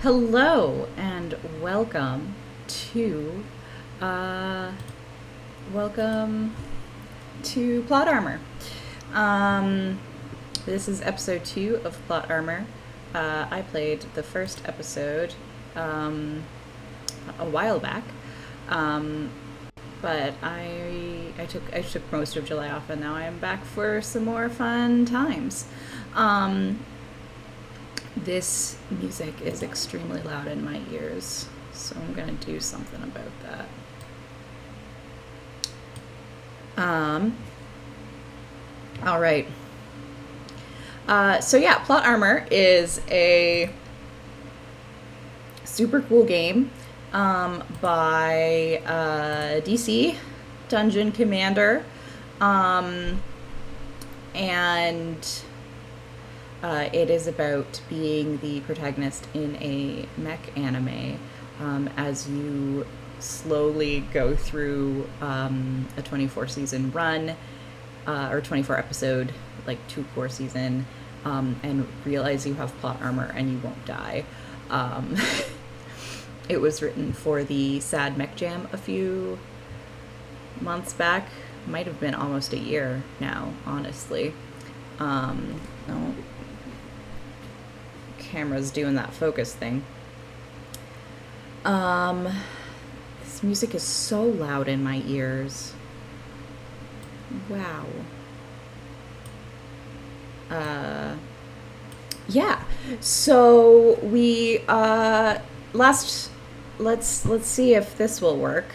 Hello and to uh, welcome to Plot Armor. Um, this is episode 2 of Plot Armor. I played the first episode a while back, um, but I took most of July off, and now I am back for some more fun times. Um, this music is extremely loud in my ears, so I'm gonna do something about that. All right. Plot Armor is a super cool game by DC Dungeon Commander, and it is about being the protagonist in a mech anime as you slowly go through a 24 season run or 24 episode, like 2 core season, and realize you have plot armor and you won't die. It was written for the Sad Mech Jam a few months back. Might have been almost a year now, honestly. Oh, camera's doing that focus thing. This music is so loud in my ears. Wow. Yeah. So we let's see if this will work.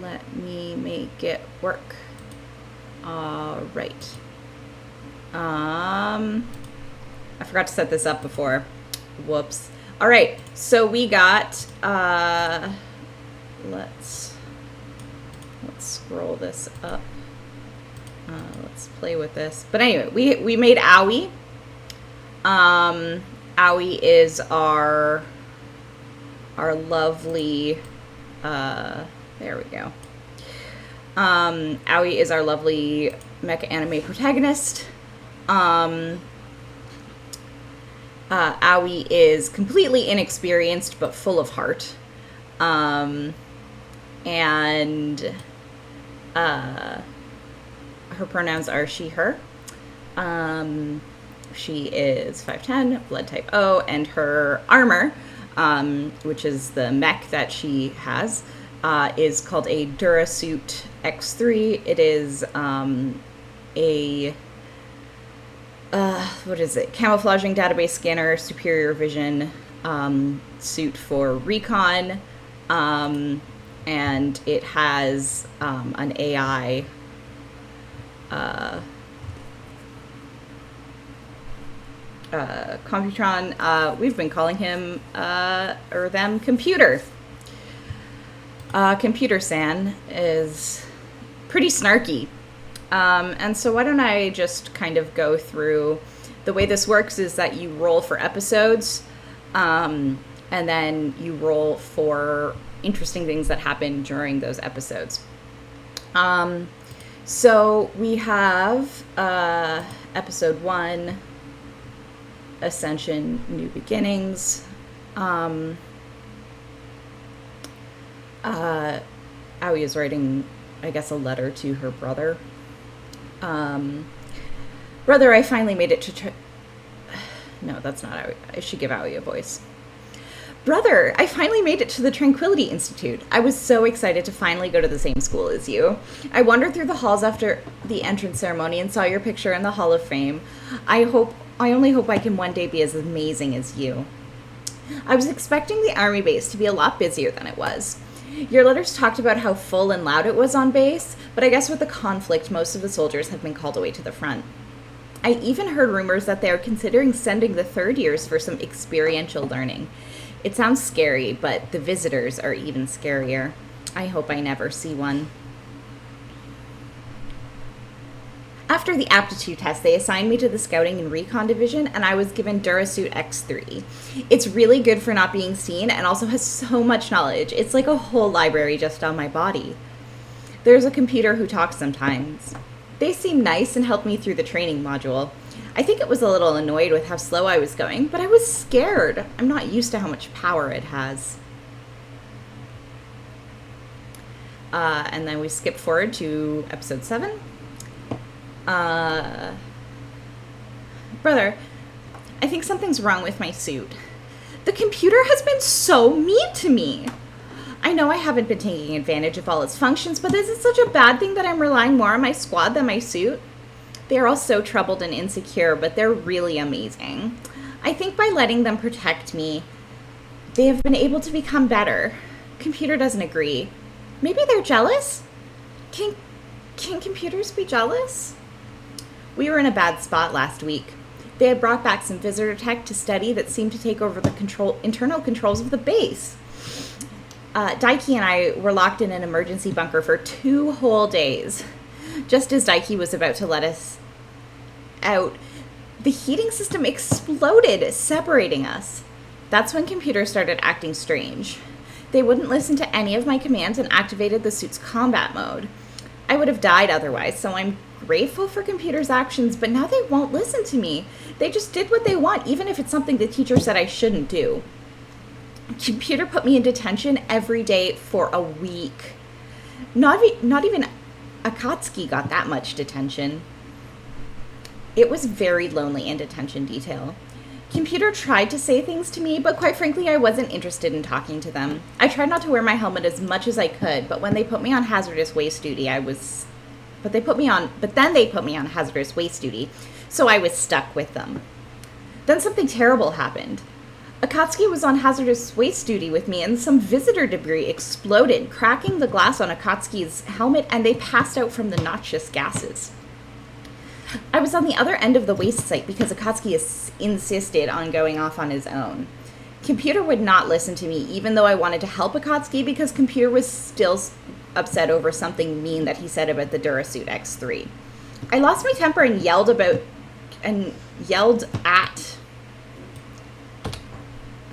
Let me make it work. All right. I forgot to set this up before. Whoops. All right. So we got let's scroll this up. Let's play with this. But anyway, we made Owie. Owie is our lovely there we go. Owie is our lovely mecha anime protagonist. Owie is completely inexperienced but full of heart. And her pronouns are she, her. She is 5'10", blood type O, and her armor, which is the mech that she has, is called a Durasuit X3. It is what is it? Camouflaging database scanner, superior vision suit for recon, and it has an AI Computron. We've been calling him or them Computer. Computer San is pretty snarky. And so why don't I just kind of go through the way this works is that you roll for episodes, and then you roll for interesting things that happen during those episodes. So we have episode 1, Ascension, New Beginnings. Aoi is writing, I guess, a letter to her brother. Brother, I finally made it to No, that's not Aoi. I should give Aoi a voice. Brother, I finally made it to the Tranquility Institute. I was so excited to finally go to the same school as you. I wandered through the halls after the entrance ceremony and saw your picture in the Hall of Fame. I only hope I can one day be as amazing as you. I was expecting the army base to be a lot busier than it was. Your letters talked about how full and loud it was on base, but I guess with the conflict, most of the soldiers have been called away to the front. I even heard rumors that they are considering sending the third years for some experiential learning. It sounds scary, but the visitors are even scarier. I hope I never see one. After the aptitude test, they assigned me to the Scouting and Recon Division, and I was given Durasuit X3. It's really good for not being seen and also has so much knowledge. It's like a whole library just on my body. There's a computer who talks sometimes. They seem nice and helped me through the training module. I think it was a little annoyed with how slow I was going, but I was scared. I'm not used to how much power it has. And then we skip forward to episode 7. Brother, I think something's wrong with my suit. The computer has been so mean to me. I know I haven't been taking advantage of all its functions, but is it such a bad thing that I'm relying more on my squad than my suit? They are all so troubled and insecure, but they're really amazing. I think by letting them protect me, they have been able to become better. Computer doesn't agree. Maybe they're jealous? Can computers be jealous? We were in a bad spot last week. They had brought back some visitor tech to study that seemed to take over the internal controls of the base. Daiki and I were locked in an emergency bunker for 2 whole days. Just as Daiki was about to let us out, the heating system exploded, separating us. That's when computers started acting strange. They wouldn't listen to any of my commands and activated the suit's combat mode. I would have died otherwise, so I'm grateful for computers' actions, but now they won't listen to me. They just did what they want, even if it's something the teacher said I shouldn't do. Computer put me in detention every day for a week. Not even Akatsuki got that much detention. It was very lonely in detention detail. Computer tried to say things to me, but quite frankly, I wasn't interested in talking to them. I tried not to wear my helmet as much as I could, but when they put me on hazardous waste duty, then they put me on hazardous waste duty, so I was stuck with them. Then something terrible happened. Akatsuki was on hazardous waste duty with me, and some visitor debris exploded, cracking the glass on Akatsuki's helmet, and they passed out from the noxious gases. I was on the other end of the waste site because Akatsuki insisted on going off on his own. Computer would not listen to me, even though I wanted to help Akatsuki, because Computer was still upset over something mean that he said about the Durasuit X3. I lost my temper and yelled at.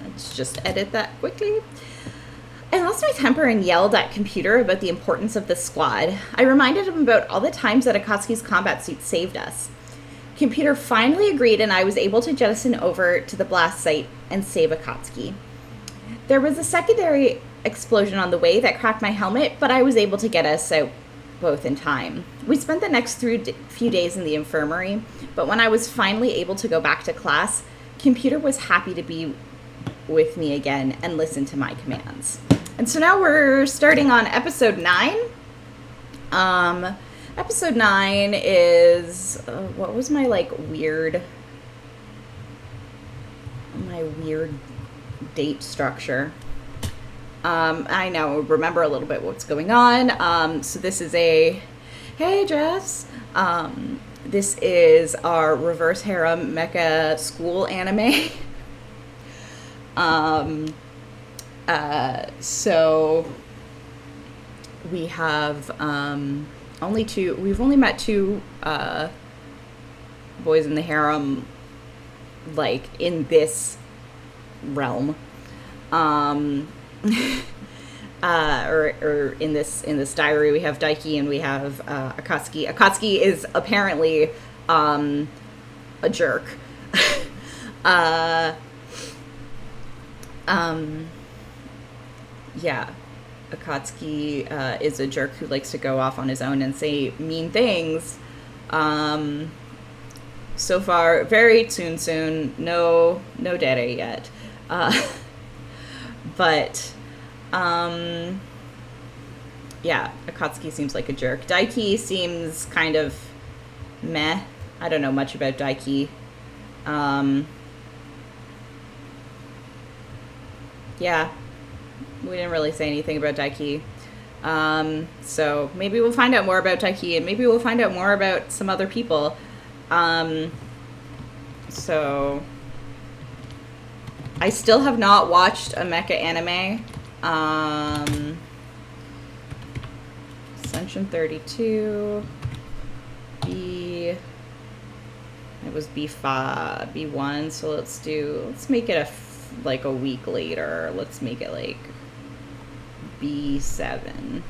Let's just edit that quickly. I lost my temper and yelled at Computer about the importance of the squad. I reminded him about all the times that Akatsuki's combat suit saved us. Computer finally agreed, and I was able to jettison over to the blast site and save Akatsuki. There was a secondary explosion on the way that cracked my helmet, but I was able to get us out both in time. We spent the next few days in the infirmary, but when I was finally able to go back to class, Computer was happy to be with me again and listen to my commands. And so now we're starting on episode 9. Episode 9 is what was my weird date structure. I now remember a little bit what's going on. So this is hey Jess. This is our reverse harem mecha school anime. So we have we've only met 2 boys in the harem in this realm, or in this diary. We have Daiki and we have Akatsuki. Akatsuki is apparently a jerk. Yeah, Akatsuki is a jerk who likes to go off on his own and say mean things. So far, very soon, no data yet. But yeah, Akatsuki seems like a jerk. Daiki seems kind of meh. I don't know much about Daiki. Yeah, we didn't really say anything about Daiki. So maybe we'll find out more about Daiki, and maybe we'll find out more about some other people. So I still have not watched a mecha anime. Ascension 32. B. It was B5, B1. So let's make it like a week later. Let's make it like B7.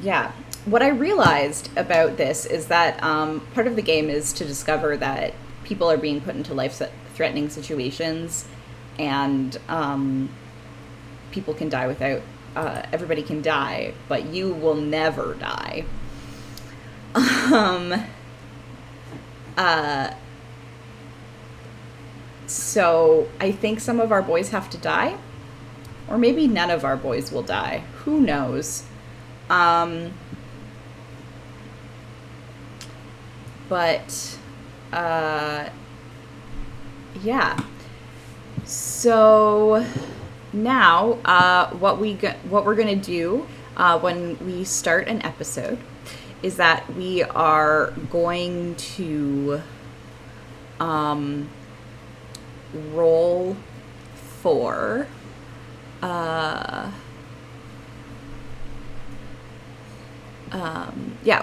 Yeah. What I realized about this is that part of the game is to discover that people are being put into life-threatening situations, and people can die without, everybody can die, but you will never die. So I think some of our boys have to die, or maybe none of our boys will die. Who knows? But yeah. So now, what we're gonna do when we start an episode is that we are going to roll for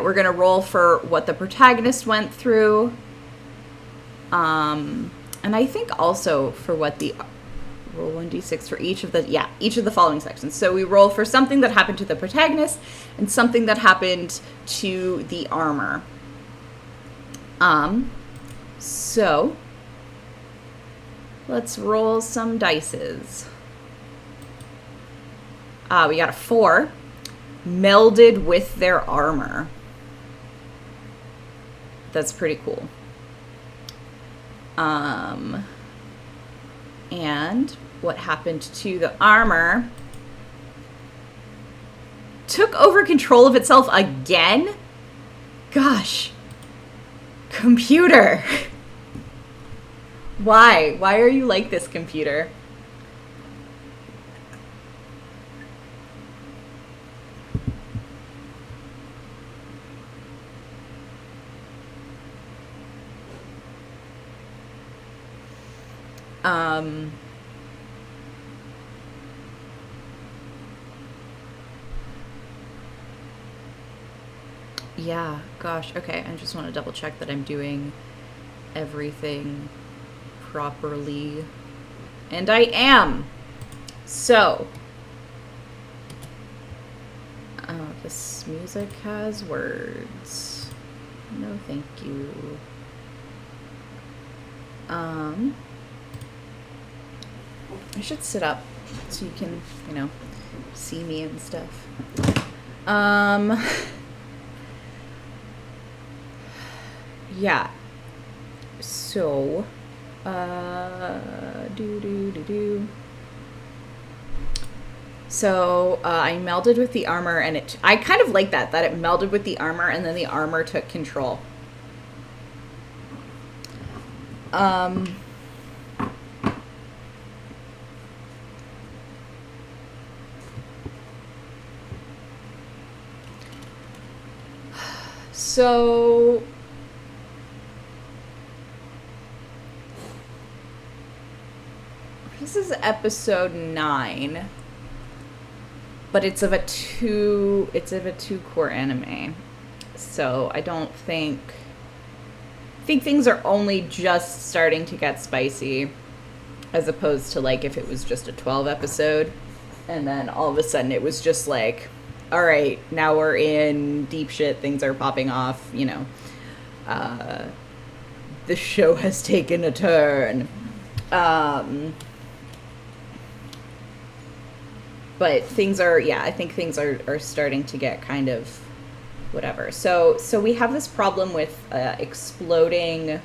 we're gonna roll for what the protagonist went through, and I think also for what the roll 1d6 for each of the following sections. So we roll for something that happened to the protagonist and something that happened to the armor. So let's roll some dices. We got a 4. Melded with their armor. That's pretty cool. And what happened to the armor? Took over control of itself again? Gosh. Computer. Why? Why are you like this, computer? Yeah, gosh, okay, I just want to double check that I'm doing everything properly. And I am! So, this music has words. No, thank you. I should sit up so you can, see me and stuff. Yeah. So, So, I melded with the armor, and I kind of like that it melded with the armor, and then the armor took control. So, this is episode 9, but it's of a two core anime. So I think things are only just starting to get spicy, as opposed to like if it was just a 12 episode and then all of a sudden it was just like, all right, now we're in deep shit, things are popping off, the show has taken a turn. But things are, I think things are starting to get kind of whatever. So we have this problem with exploding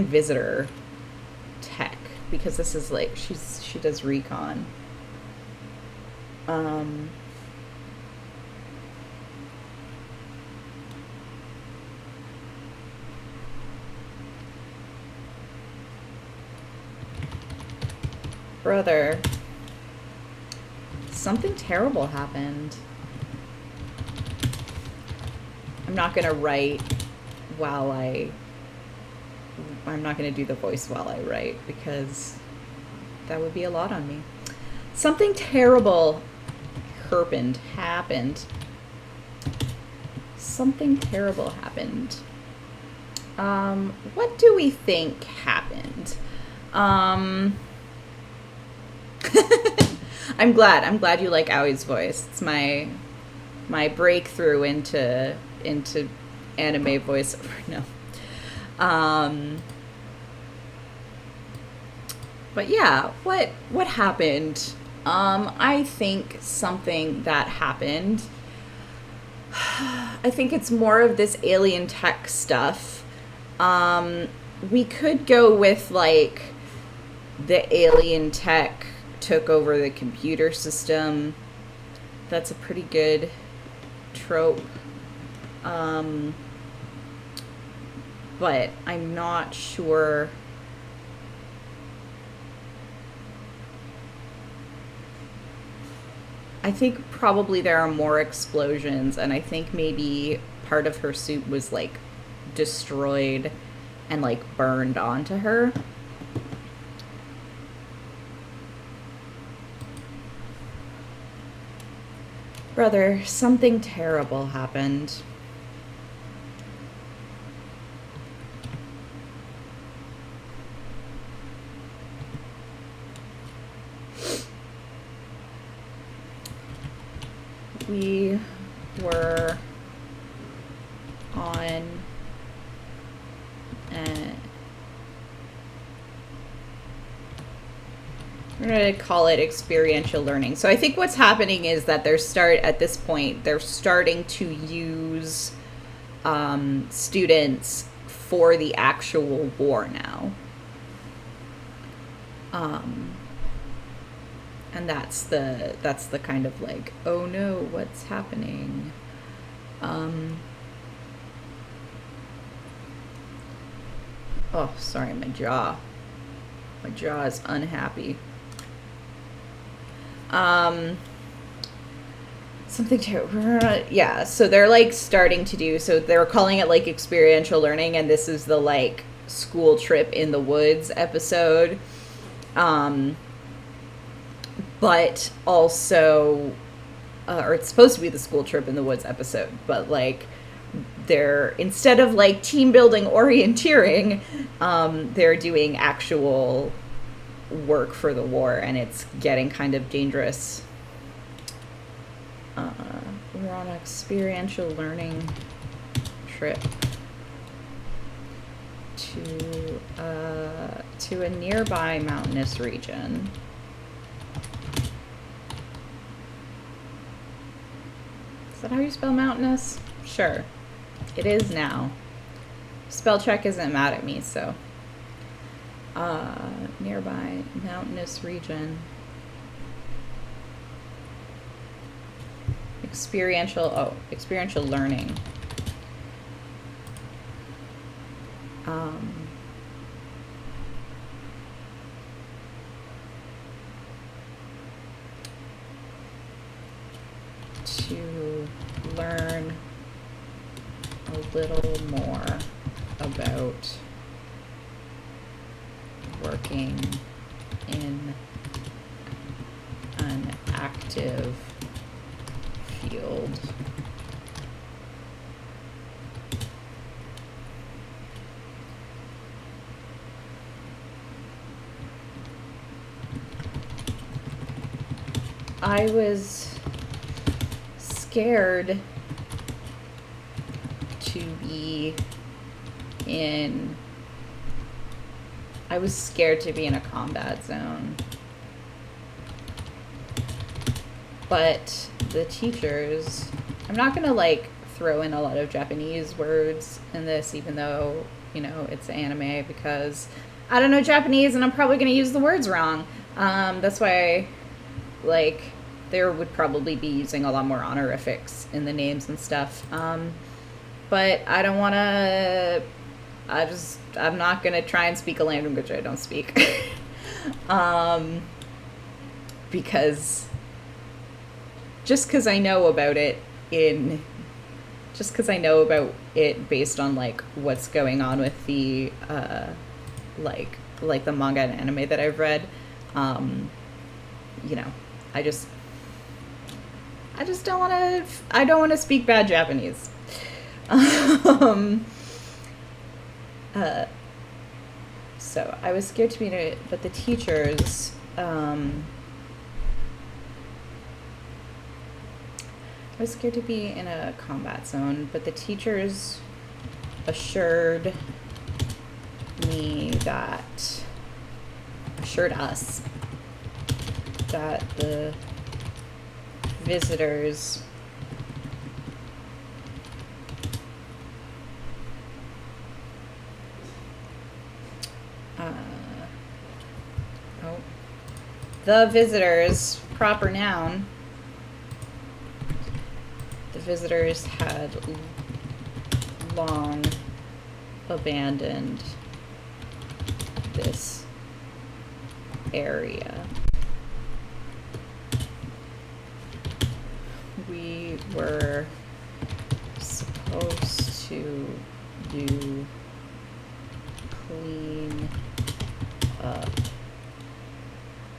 visitor tech, because this is like, she does recon. Brother, something terrible happened. I'm not gonna write while I'm not gonna do the voice while I write, because that would be a lot on me. Something terrible happened. Something terrible happened. What do we think happened? I'm glad you like Aui's voice. It's my breakthrough into anime voiceover. No. But yeah, what happened? I think something that happened, I think it's more of this alien tech stuff. We could go with like the alien tech took over the computer system. That's a pretty good trope. But I'm not sure. I think probably there are more explosions, and I think maybe part of her suit was like destroyed and like burned onto her. Brother, something terrible happened. We were on we're going to call it experiential learning. So I think what's happening is that at this point, they're starting to use students for the actual war now. And that's the kind of like, oh no, what's happening? Oh, sorry, my jaw is unhappy. Something to, yeah, so they're like starting to do, so they're calling it like experiential learning, and this is the like school trip in the woods episode. But also, or it's supposed to be the school trip in the woods episode, but like they're, instead of like team building orienteering, they're doing actual work for the war, and it's getting kind of dangerous. We're on an experiential learning trip to a nearby mountainous region. Is that how you spell mountainous? Sure. It is now. Spell check isn't mad at me, so. Nearby mountainous region. Experiential learning. To learn a little more about working in an active field. I was scared to be in a combat zone. But the teachers, I'm not gonna like throw in a lot of Japanese words in this, even though, you know, it's anime, because I don't know Japanese and I'm probably gonna use the words wrong. That's why, like, there would probably be using a lot more honorifics in the names and stuff. But I don't want to, I'm not going to try and speak a language I don't speak. Because just because I know about it based on like what's going on with the, like the manga and anime that I've read, you know, I just don't want to. I don't want to speak bad Japanese. So I was scared to meet it, but the teachers. I was scared to be in a combat zone, but the teachers assured us that the visitors proper noun, the visitors had long abandoned this area. We were supposed to do clean up,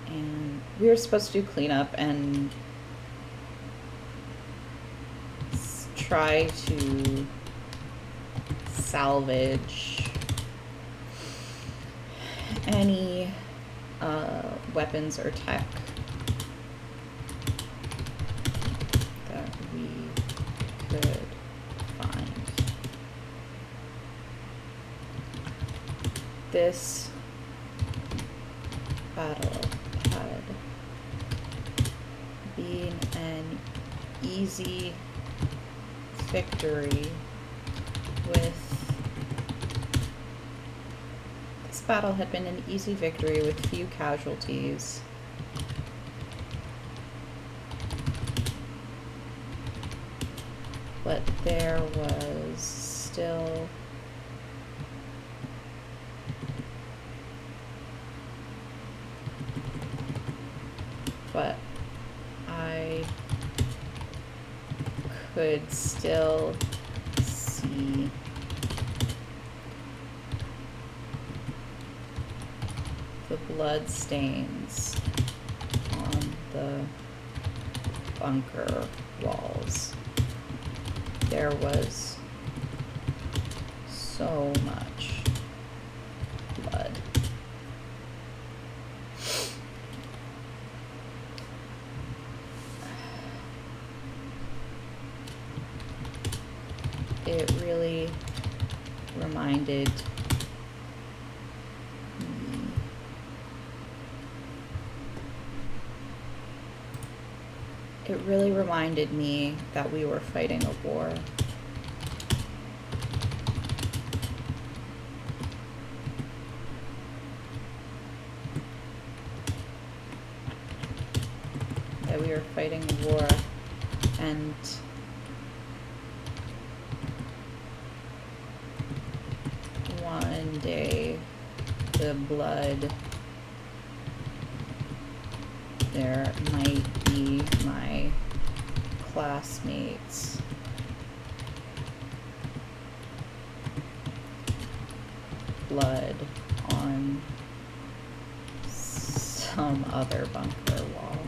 and we were supposed to do cleanup and try to salvage any weapons or tech that we could find. This battle had been an easy victory with battle had been an easy victory with few casualties. But there was still I could still see the blood stains on the bunker walls. There was so much blood. It really reminded me that we were fighting a war. That we were fighting a war, and one day the blood, there might be my classmates' blood on some other bunker wall.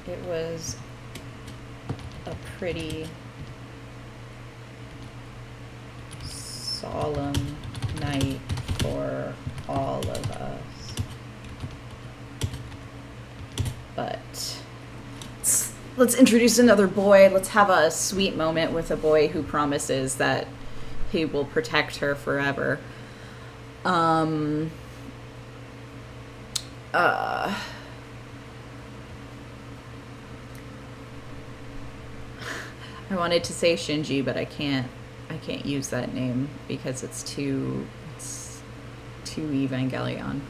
It was a pretty solemn night for all of us. But let's introduce another boy. Let's have a sweet moment with a boy who promises that he will protect her forever. I wanted to say Shinji, but I can't use that name because it's too Evangelion.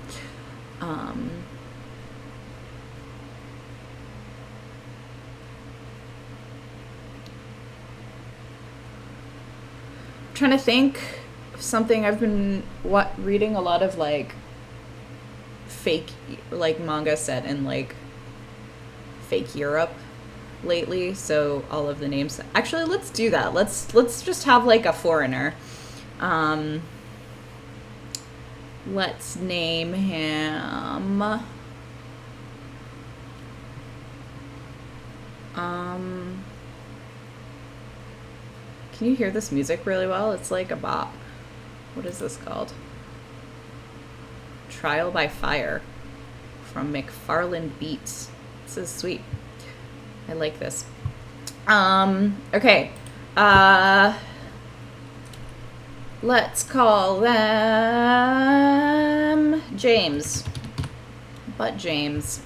Trying to think of something. I've been reading a lot of fake manga set in fake Europe lately, so all of the names. Actually, let's do that. Let's just have a foreigner. Let's name him. Can you hear this music really well? It's like a bop. What is this called? Trial by Fire from McFarland Beats. This is sweet. I like this. Okay. Let's call them James. But James.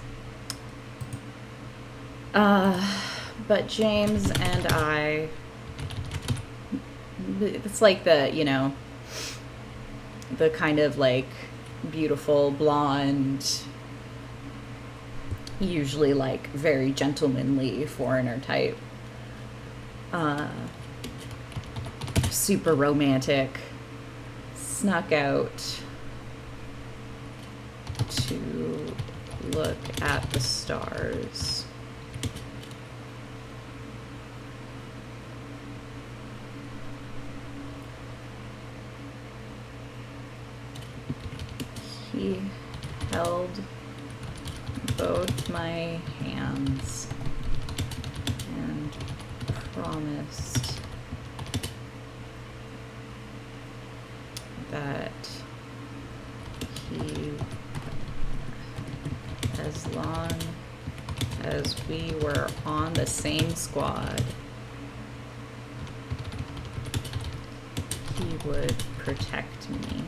But James and I. It's like the, you know, the kind of like beautiful blonde, usually like very gentlemanly foreigner type. Super romantic. Snuck out to look at the stars. He held both my hands and promised that he, as long as we were on the same squad, he would protect me.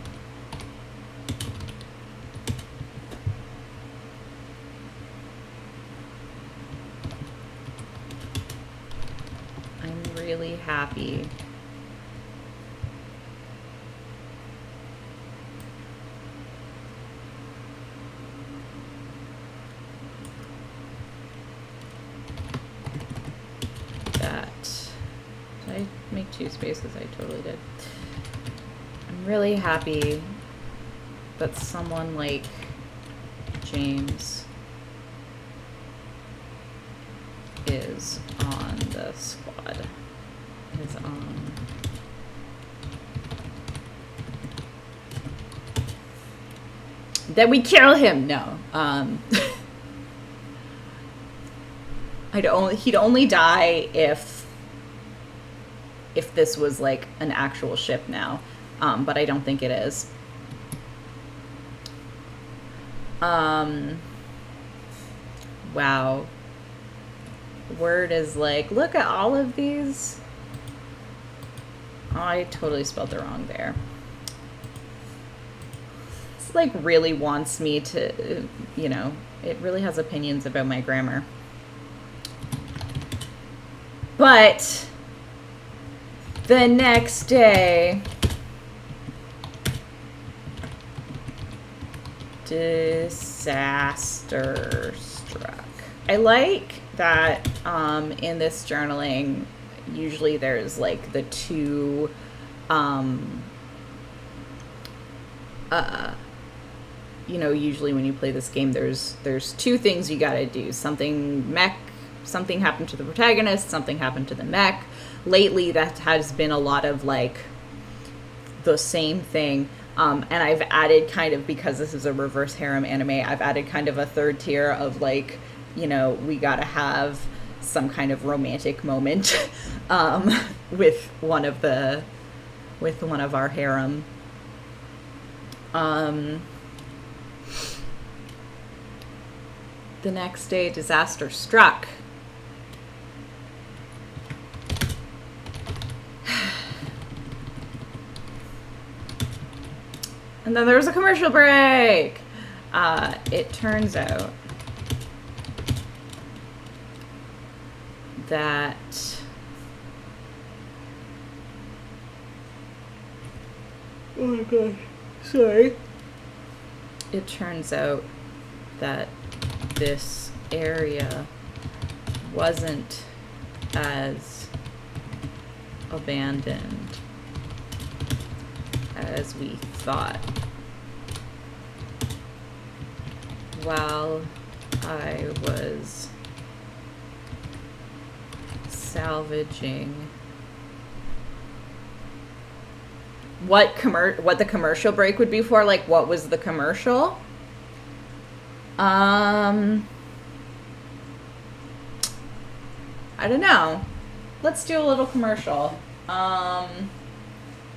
I'm really happy that, did I make 2 spaces? I totally did. I'm really happy that someone like James is on the squad. Is on. Then we kill him. No. He'd only die if this was like an actual ship now. But I don't think it is. Wow. Word is like, look at all of these. Oh, I totally spelled it wrong there. It's like really wants me to, you know, it really has opinions about my grammar. But the next day, disaster struck. I like that in this journaling, usually there's like the two, you know, usually when you play this game, there's 2 things you gotta do. Something happened to the protagonist, something happened to the mech. Lately, that has been a lot of like the same thing. And I've added kind of, because this is a reverse harem anime, I've added kind of a 3rd tier of like, you know, we gotta have some kind of romantic moment with one of our harem. The next day, disaster struck. And then there was a commercial break. It turns out that oh my gosh, sorry. It turns out that this area wasn't as abandoned as we thought. While I was salvaging what the commercial break would be for. Like, what was the commercial? I don't know. Let's do a little commercial. I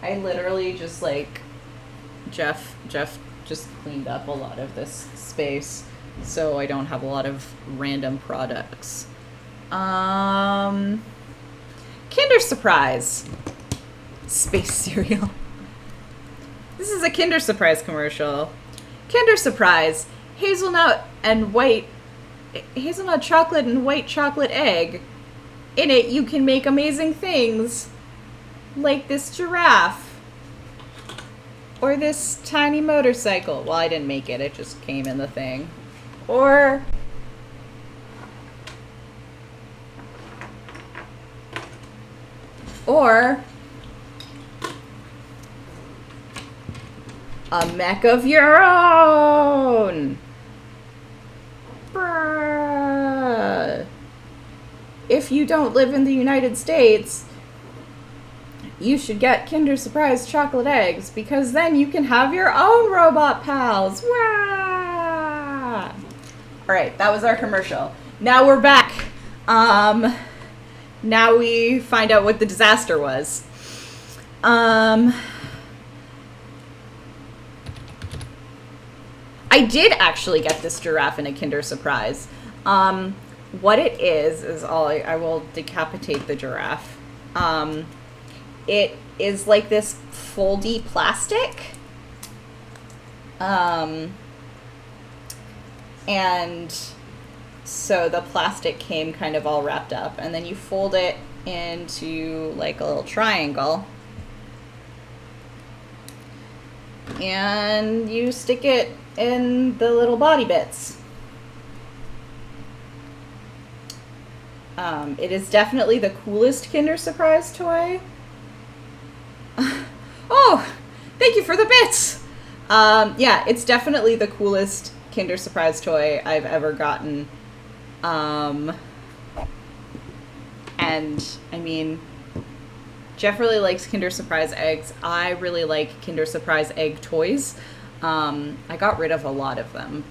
literally just like Jeff just cleaned up a lot of this space, so I don't have a lot of random products. Kinder Surprise space cereal. This is a Kinder Surprise commercial. Kinder Surprise, hazelnut chocolate and white chocolate egg. In it, you can make amazing things, like this giraffe, or this tiny motorcycle. Well, I didn't make it, it just came in the thing. Or a mech of your own. Bruh. If you don't live in the United States, you should get Kinder Surprise chocolate eggs, because then you can have your own robot pals. Wah! All right, that was our commercial. Now we're back. Now we find out what the disaster was. I did actually get this giraffe in a Kinder Surprise. What it is I will decapitate the giraffe. It is like this foldy plastic. And so the plastic came kind of all wrapped up, and then you fold it into like a little triangle. And you stick it in the little body bits. It is definitely the coolest Kinder Surprise toy. Oh, thank you for the bits. Yeah, it's definitely the coolest Kinder Surprise toy I've ever gotten. And I mean, Jeff really likes Kinder Surprise eggs. I really like Kinder Surprise egg toys. I got rid of a lot of them,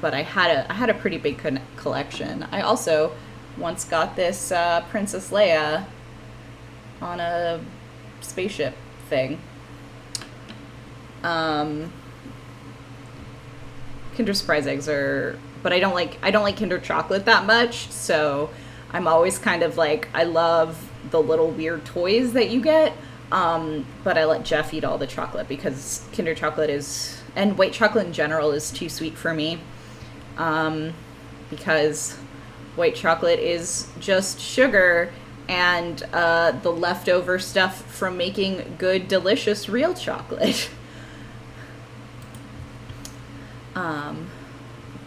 but I had a pretty big collection. I also once got this Princess Leia on a spaceship thing. Kinder Surprise eggs are, but I don't like Kinder chocolate that much, so I'm always kind of like, I love the little weird toys that you get, but I let Jeff eat all the chocolate, because Kinder chocolate and white chocolate in general is too sweet for me, because white chocolate is just sugar and the leftover stuff from making good, delicious, real chocolate.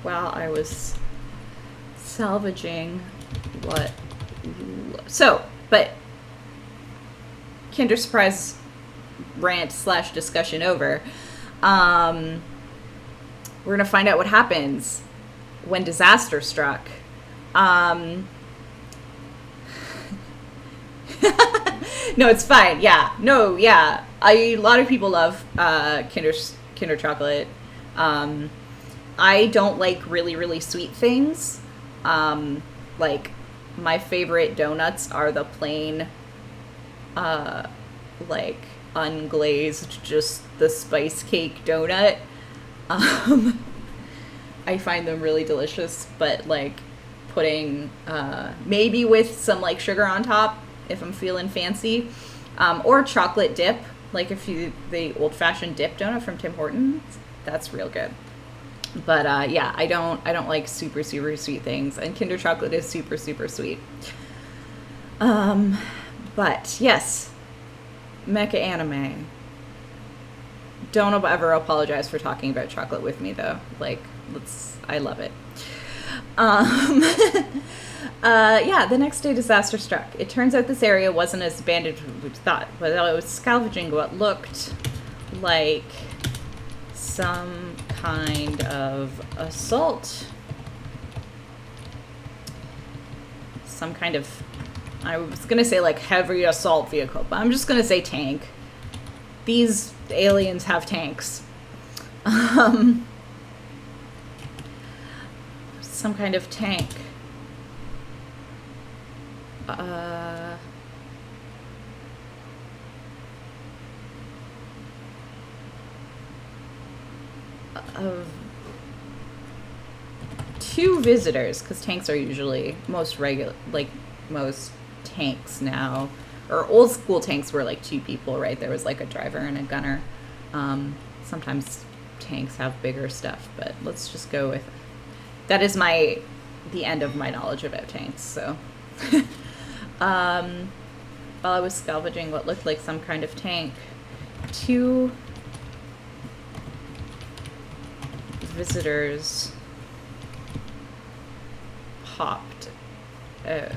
While I was salvaging but Kinder Surprise rant / discussion over. We're gonna find out what happens when disaster struck. No, it's fine. Yeah. No, yeah. A lot of people love Kinder chocolate. I don't like really, really sweet things. Like, my favorite donuts are the plain, like, unglazed, just the spice cake donut. I find them really delicious, but, like, putting, maybe with some, like, sugar on top, if I'm feeling fancy, or chocolate dip, like the old-fashioned dip donut from Tim Hortons, that's real good. But yeah, I don't like super, super sweet things, and Kinder chocolate is super, super sweet. But yes, mecha anime. Don't ever apologize for talking about chocolate with me, though. Like, I love it. Yeah, the next day disaster struck. It turns out this area wasn't as abandoned as we thought, but I was scavenging what looked like some kind of assault. Some kind of, I was going to say like heavy assault vehicle, but I'm just going to say tank. these aliens have tanks. Some kind of tank. Of 2 visitors, because tanks are usually most regular, like most tanks now, or old school tanks were like 2 people, right? There was like a driver and a gunner. Sometimes tanks have bigger stuff, but let's just go with that is the end of my knowledge about tanks. So while I was salvaging what looked like some kind of tank, 2 visitors popped. They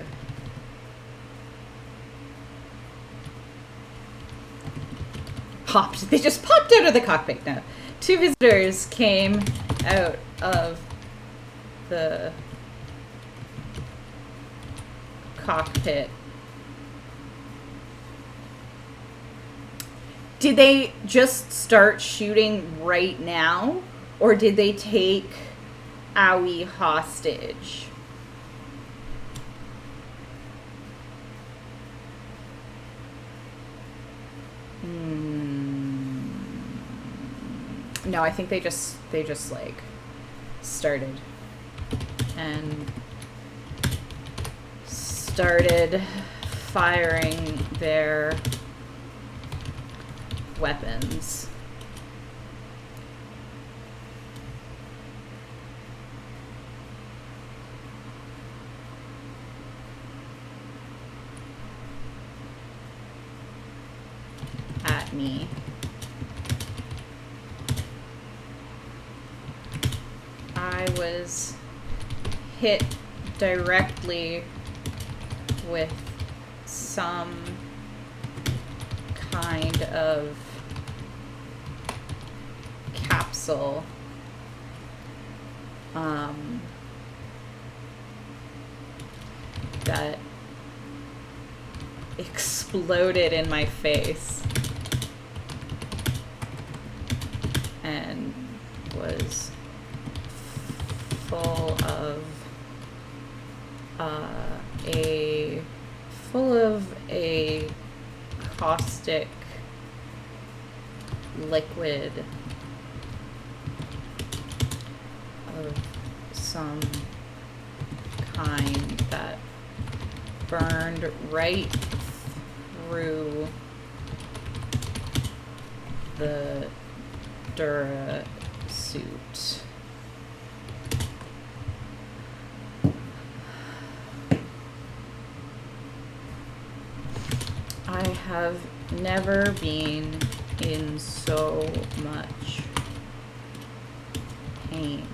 just popped out of the cockpit. No. 2 visitors came out of the cockpit. Did they just start shooting right now? Or did they take Aoi hostage? No, I think they just like started firing their weapons. At me. I was hit directly with some kind of capsule. That exploded in my face and was full of a caustic liquid of some kind that burned right through the Dura suit. I have never been in so much pain.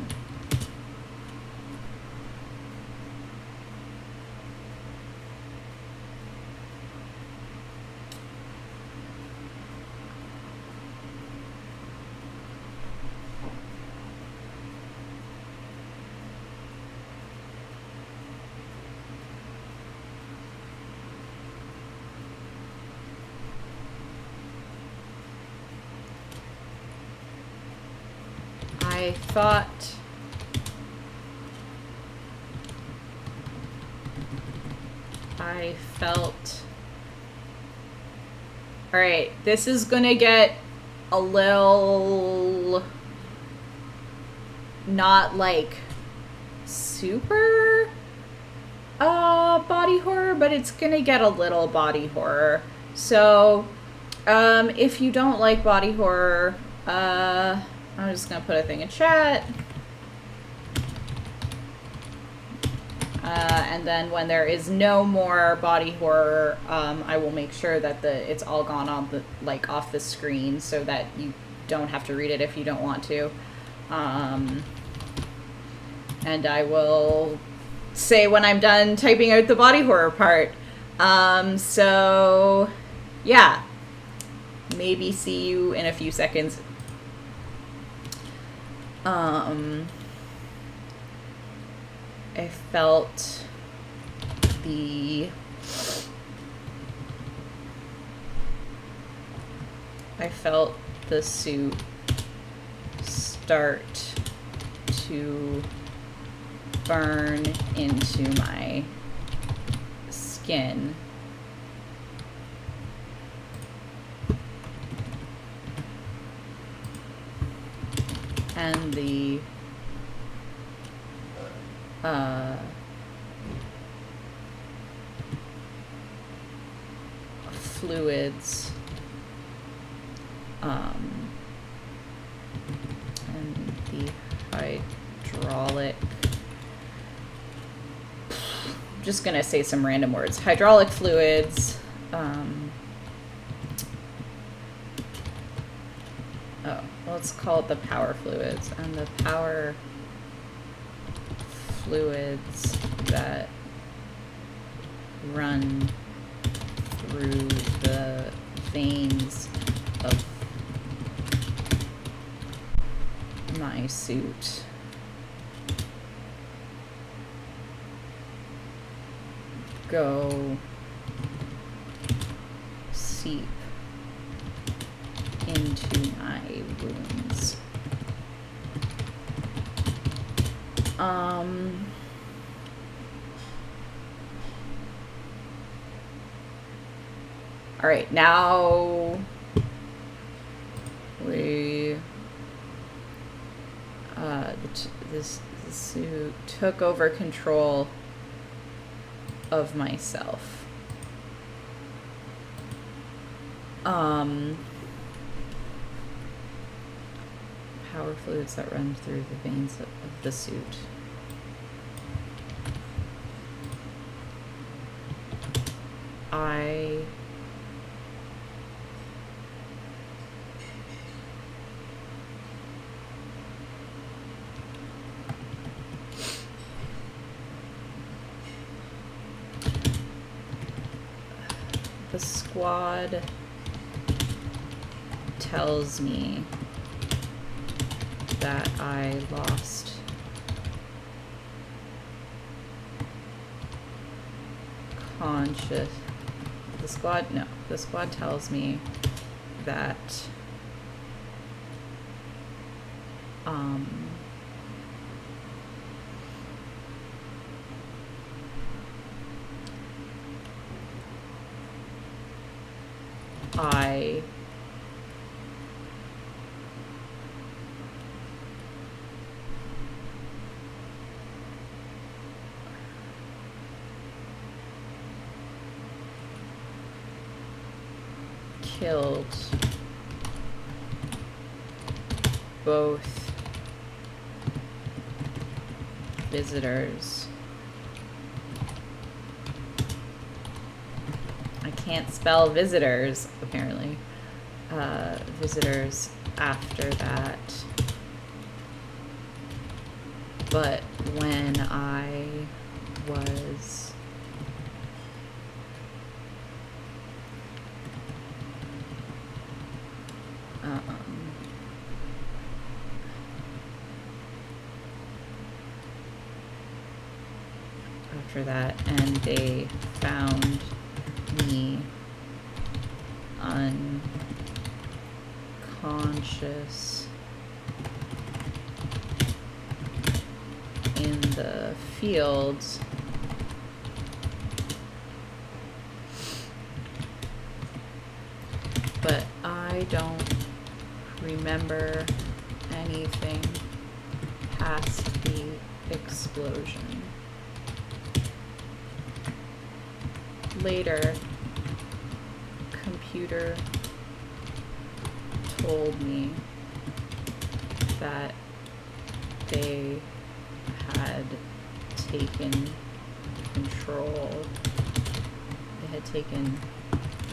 I thought I felt... Alright, this is gonna get a little... not like super body horror, but it's gonna get a little body horror. So, if you don't like body horror, I'm just gonna put a thing in chat. And then when there is no more body horror, I will make sure that it's all gone on the off the screen so that you don't have to read it if you don't want to. And I will say when I'm done typing out the body horror part. So yeah, maybe see you in a few seconds. I felt the I felt the suit start to burn into my skin. And the fluids and the hydraulic, I'm just gonna say some random words, hydraulic fluids, let's call it the power fluids, and the power fluids that run through the veins of my suit go seep into my wounds. All right, now we this suit took over control of myself. Power fluids that run through the veins of the suit. The squad tells me that I lost conscious. The squad tells me that I killed both visitors. I can't spell visitors, apparently. Visitors after that. But when I was after that, and they found me unconscious in the fields, but I don't remember anything past the explosion. Later, computer told me that they had taken control. They had taken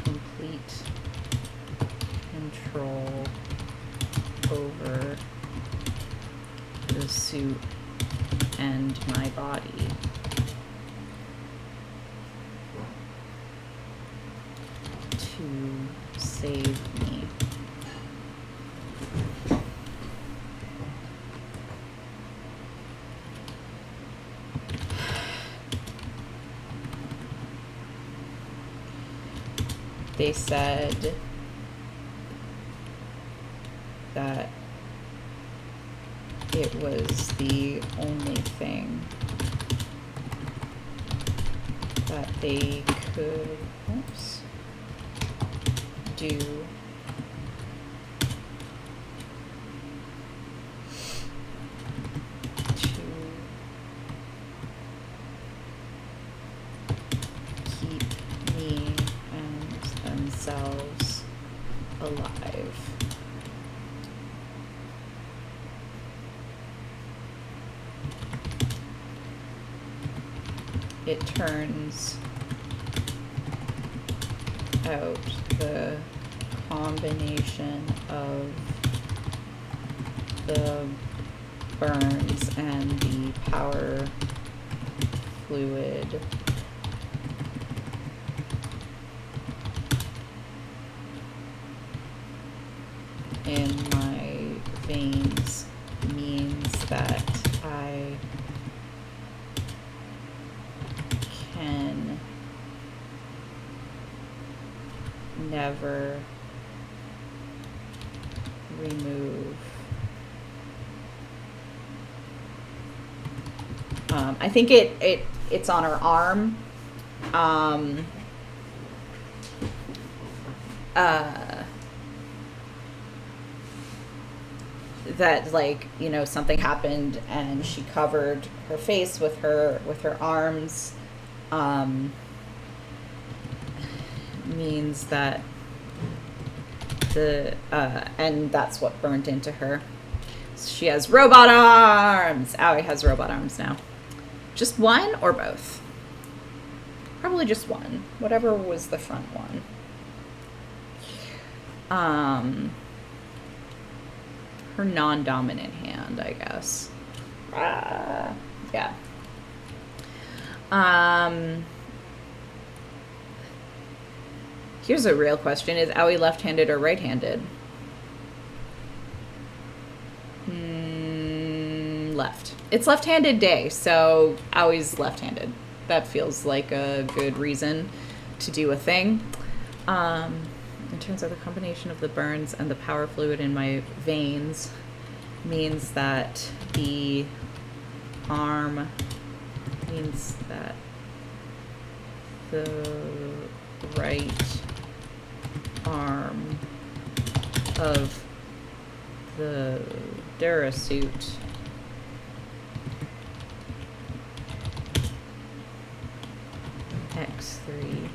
complete control over the suit and my body. To save me. They said that it was the only thing that they could, do to keep me and themselves alive. It turns out the combination of the burns and the power fluid in my veins means that I can never remove. I think it's on her arm. That, like, you know, something happened and she covered her face with her arms. Means that and that's what burnt into her. She has robot arms. Owie has robot arms now. Just one or both? Probably just one. Whatever was the front one. Her non-dominant hand, I guess. Yeah. Here's a real question. Is Owie left-handed or right-handed? Left. It's left-handed day, so Owie's left-handed. That feels like a good reason to do a thing. In terms of the combination of the burns and the power fluid in my veins means that the arm means that the right arm of the Durasuit X3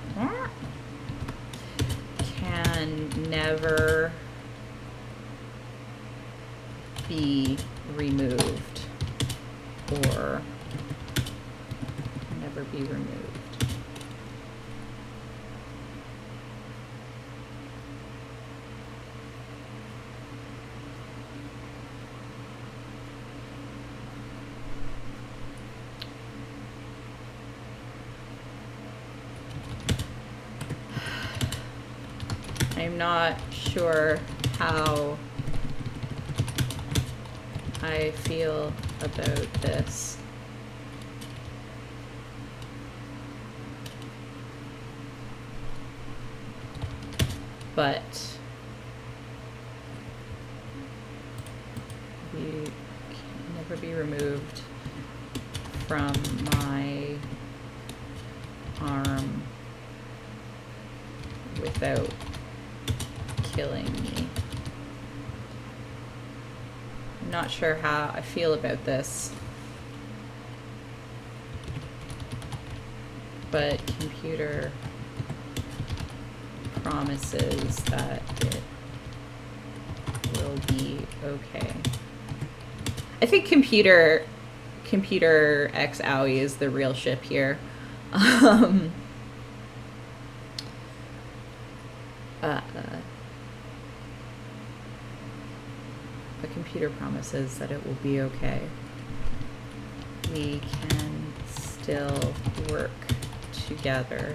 can never be removed or never be removed. I'm not sure how I feel about this. But you can never be removed from my arm without killing me. I'm not sure how I feel about this, but computer promises that it will be okay. I think computer X Owie is the real ship here. The computer promises that it will be okay. We can still work together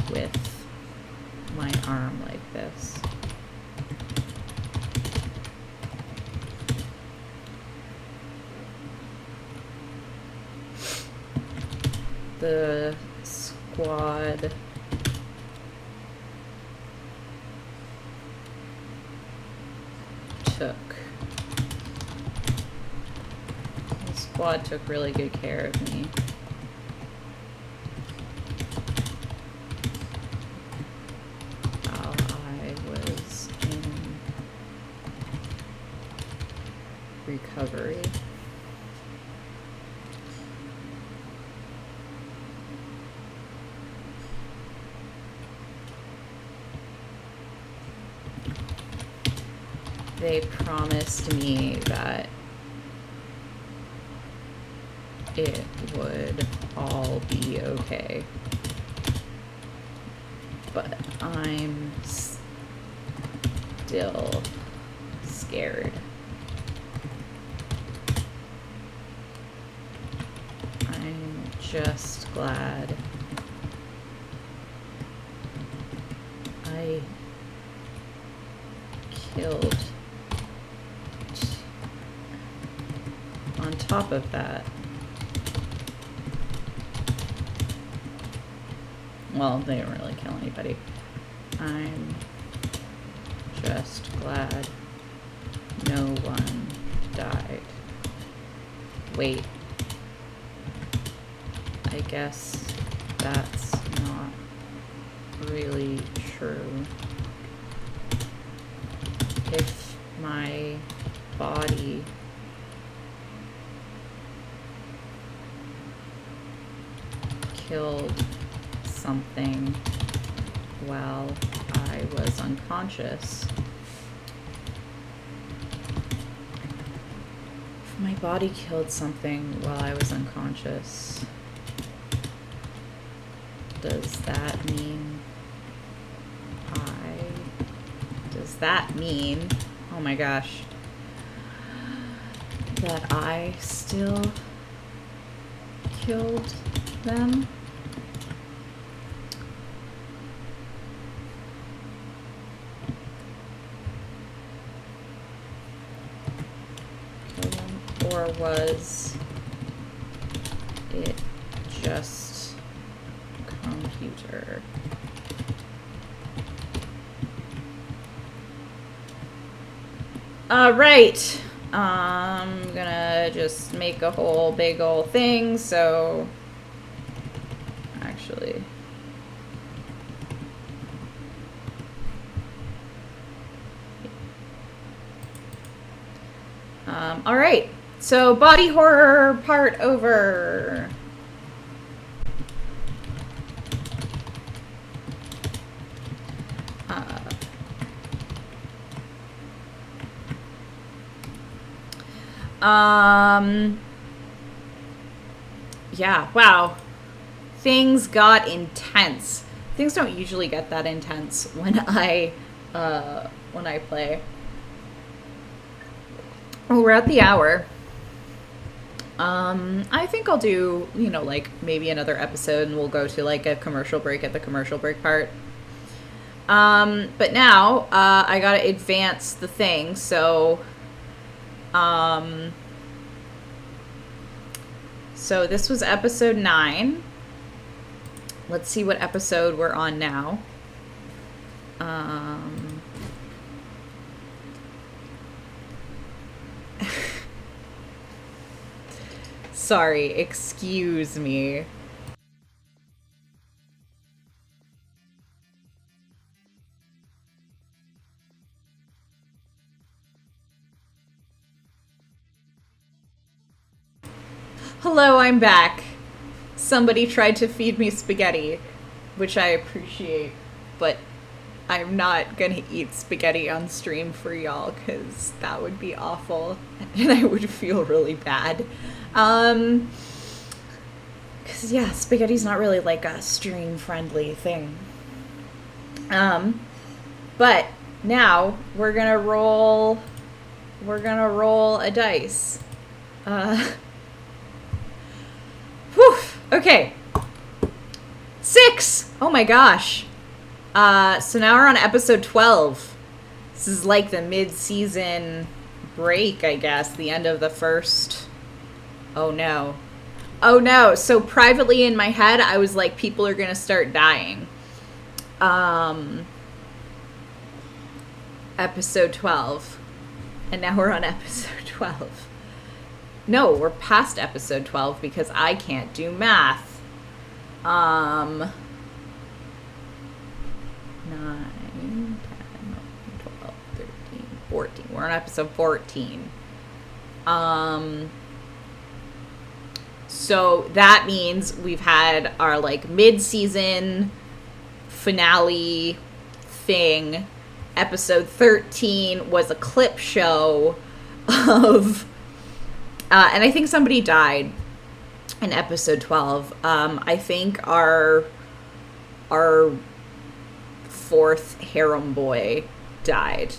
with my arm like this. The squad took really good care of me. While I was in recovery. They promised me that it would all be okay. But I'm still scared. I'm just glad I killed. On top of that, well, they didn't really kill anybody. I'm just glad no one died. Wait. I guess that's not really true. If my body killed something while I was unconscious. If my body killed something while I was unconscious, does that mean oh my gosh, that I still killed them? Or was it just computer? Right. I'm gonna just make a whole big old thing, so actually all right. So body horror part over. Yeah, wow. Things got intense. Things don't usually get that intense when I play. Oh, we're at the hour. I think I'll do, like maybe another episode and we'll go to like a commercial break at the commercial break part. But now, I gotta advance the thing, so, so this was episode 9. Let's see what episode we're on now. Sorry, excuse me. Hello, I'm back. Somebody tried to feed me spaghetti, which I appreciate, but I'm not gonna eat spaghetti on stream for y'all, because that would be awful, and I would feel really bad. Because, yeah, spaghetti's not really like a stream-friendly thing. But now we're gonna roll a dice. Whew, okay. 6! Oh my gosh. So now we're on episode 12. This is like the mid-season break, I guess. The end of the first. Oh no. Oh no. So privately in my head, I was like, people are gonna start dying. Episode 12. And now we're on episode 12. No, we're past episode 12 because I can't do math. 9, 10, 12, 13, 14. We're on episode 14. So that means we've had our like mid-season finale thing. Episode 13 was a clip show of, and I think somebody died in episode 12. I think our fourth harem boy died.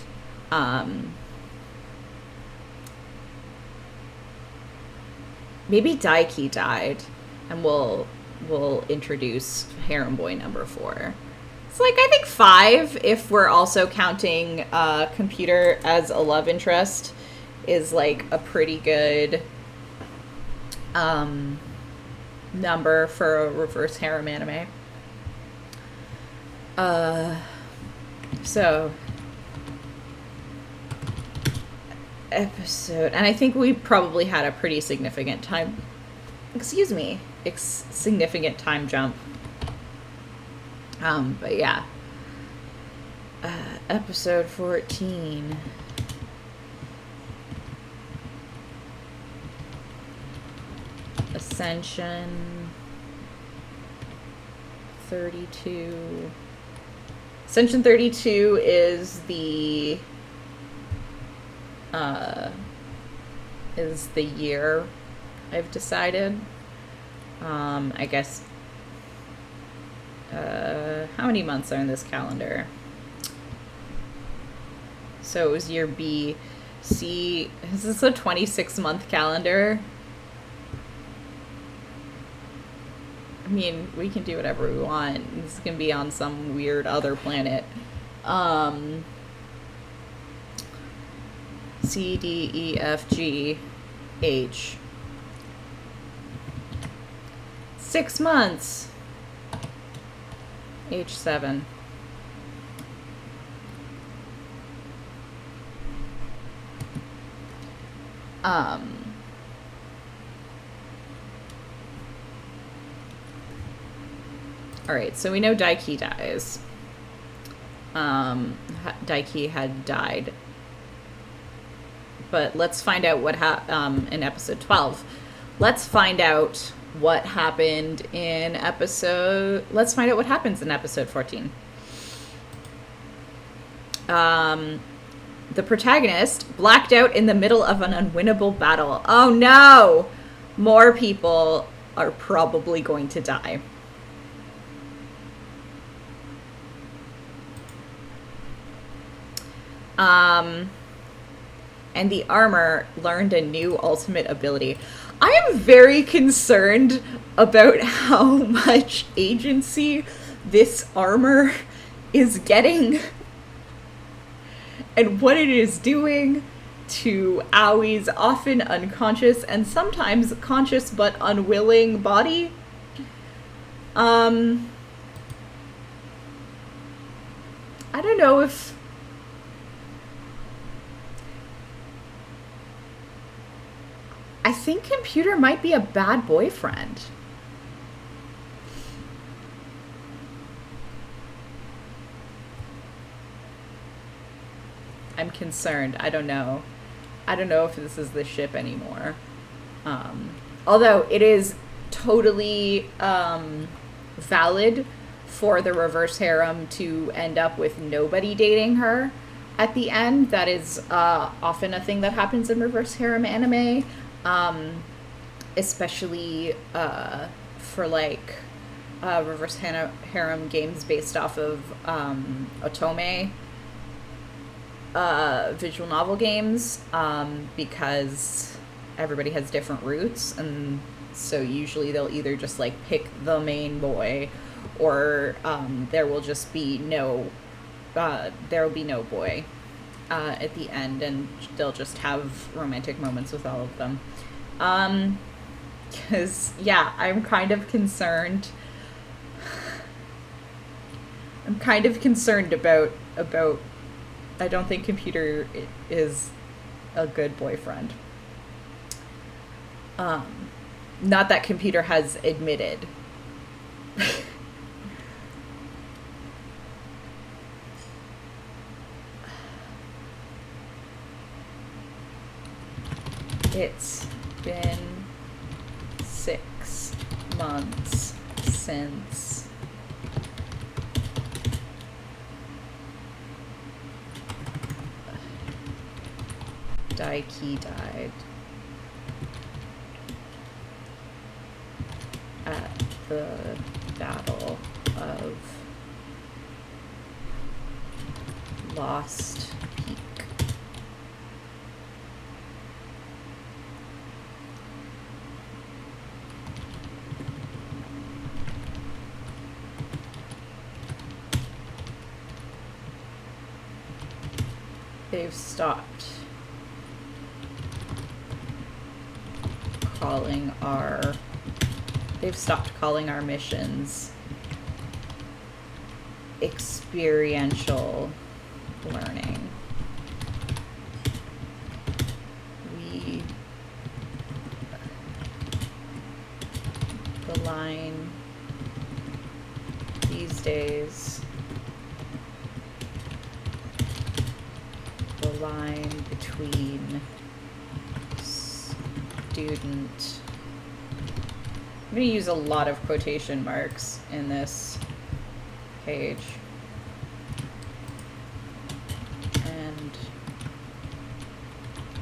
Maybe Daiki died, and we'll introduce harem boy number 4. It's like, I think 5, if we're also counting Computer as a love interest, is like a pretty good number for a reverse harem anime. So episode, and I think we probably had a pretty significant time, significant time jump. But yeah, episode 14. Ascension 32. Ascension 32 is the year I've decided. I guess how many months are in this calendar? So it was year B. C, is this a 26-month calendar? I mean, we can do whatever we want. This can be on some weird other planet. C, D, E, F, G, H. 6 months. H7. Alright, so we know Daiki dies. Daiki had died. But let's find out what in episode 12. Let's find out what happened in episode... Let's find out what happens in episode 14. The protagonist blacked out in the middle of an unwinnable battle. Oh no! More people are probably going to die. And the armor learned a new ultimate ability. I am very concerned about how much agency this armor is getting and what it is doing to Aoi's often unconscious and sometimes conscious but unwilling body. I don't know if... I think Computer might be a bad boyfriend. I'm concerned. I don't know. I don't know if this is the ship anymore. Although it is totally valid for the reverse harem to end up with nobody dating her at the end. That is often a thing that happens in reverse harem anime. Especially for like reverse harem games based off of otome visual novel games, because everybody has different roots, and so usually they'll either just like pick the main boy, or there will just be no boy at the end, and they'll just have romantic moments with all of them. Because, yeah, I'm kind of concerned. about I don't think Computer is a good boyfriend. Not that computer has admitted. It's been 6 months since Daiki died at the Battle of Lost Peak. They've stopped calling our missions experiential learning. The line these days, the line between student, I'm going to use a lot of quotation marks in this page, and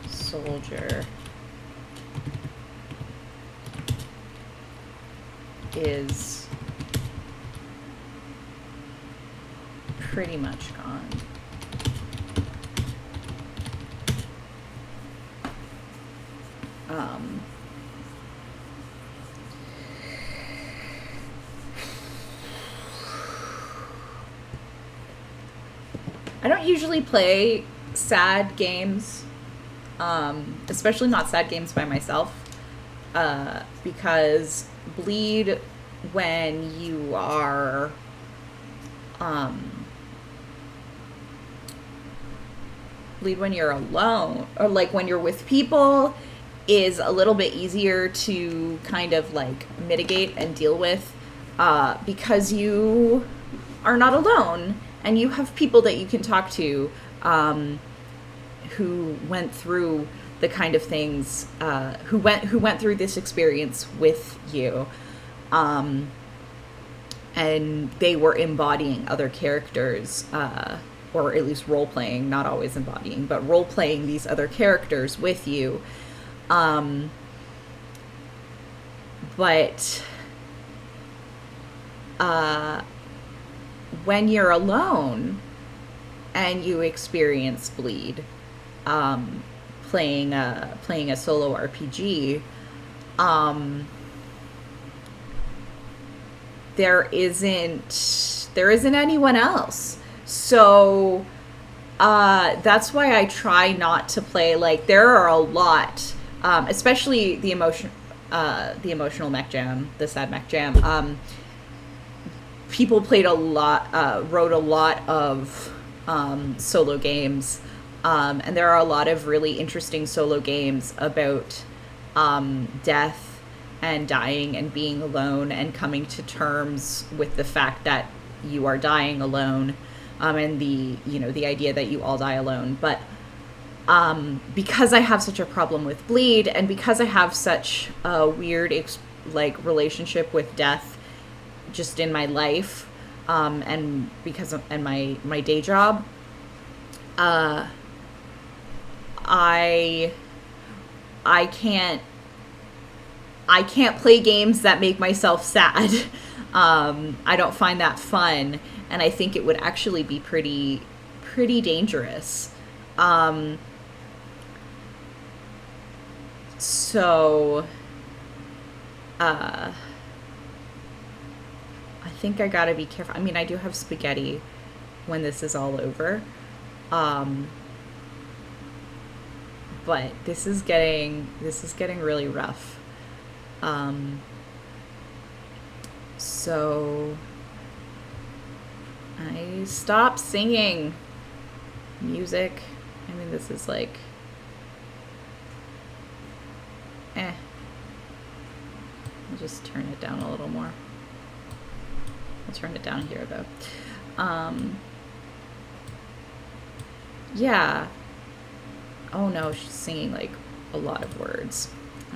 soldier is pretty much gone. I don't usually play sad games, especially not sad games by myself, because bleed when you are bleed when you're alone, or like when you're with people, is a little bit easier to kind of like mitigate and deal with, because you are not alone and you have people that you can talk to, who went through the kind of things, who went through this experience with you, and they were embodying other characters, or at least role playing, not always embodying, but role playing these other characters with you. But when you're alone and you experience bleed, playing a solo RPG, there isn't anyone else. So that's why I try not to play, like, there are a lot, especially the emotional mech jam, the sad mech jam. People played a lot, wrote a lot of solo games, and there are a lot of really interesting solo games about death and dying and being alone and coming to terms with the fact that you are dying alone, and the idea that you all die alone. But because I have such a problem with bleed, and because I have such a weird relationship with death just in my life, and because of my day job, I can't play games that make myself sad. I don't find that fun, and I think it would actually be pretty dangerous. So I think I gotta be careful. I mean, I do have spaghetti when this is all over, but this is getting really rough. So I stopped singing music. I mean, this is like I'll just turn it down a little more. I'll turn it down here though. Yeah. Oh no, she's singing like a lot of words.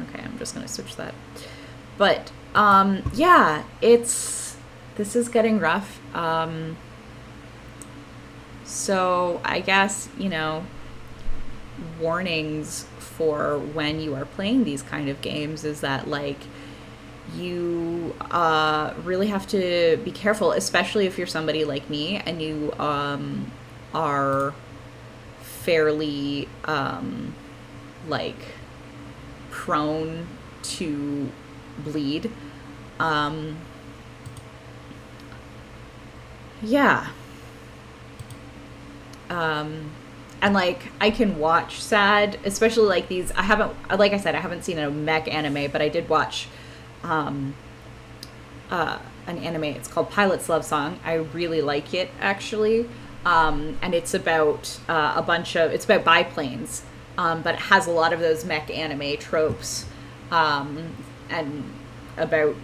Okay, I'm just gonna switch that. But yeah, this is getting rough. So I guess, you know, warnings for when you are playing these kind of games is that, like, you really have to be careful, especially if you're somebody like me and you are fairly like prone to bleed. Yeah. And like I can watch sad, especially like these. I haven't, like I said, I haven't seen a mech anime, but I did watch an anime. It's called Pilot's Love Song. I really like it actually, and it's about it's about biplanes, but it has a lot of those mech anime tropes, and about,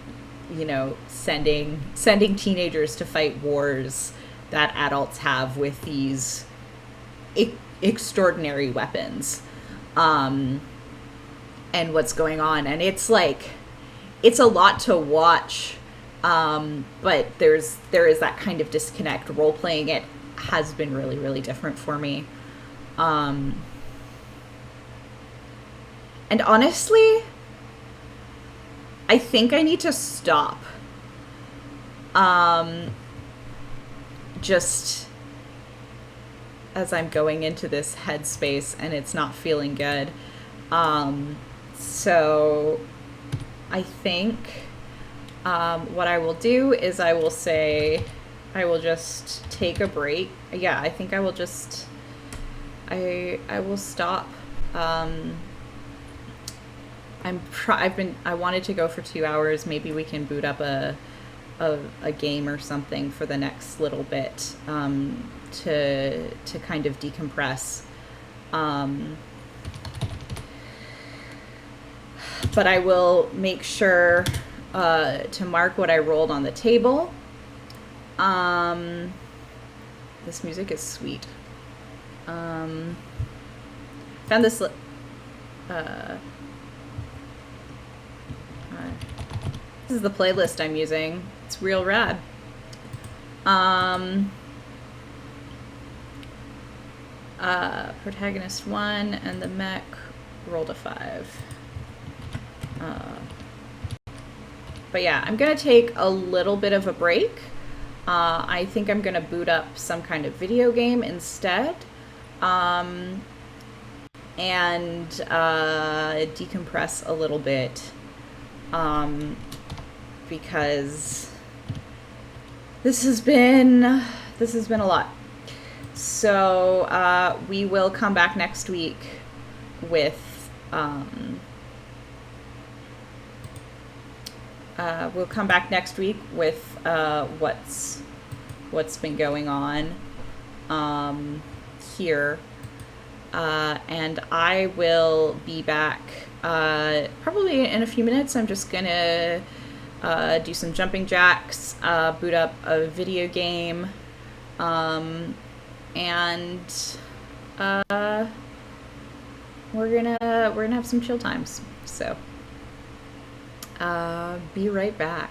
you know, sending teenagers to fight wars that adults have with these extraordinary weapons, and what's going on. And it's like, it's a lot to watch, but there is that kind of disconnect. Role playing it has been really, really different for me, and honestly, I think I need to stop. Just as I'm going into this headspace and it's not feeling good. So I think what I will do is I will just take a break. Yeah, I think I will just, I will stop. I wanted to go for 2 hours. Maybe we can boot up a game or something for the next little bit, to kind of decompress. But I will make sure to mark what I rolled on the table. This music is sweet. Found this. This is the playlist I'm using. It's real rad. Protagonist 1 and the mech rolled a 5. But yeah, I'm gonna take a little bit of a break. I think I'm gonna boot up some kind of video game instead, and decompress a little bit, because this has been a lot. So we will come back next week with what's been going on here, and I will be back probably in a few minutes. I'm just gonna do some jumping jacks, boot up a video game, and we're gonna have some chill times. So be right back.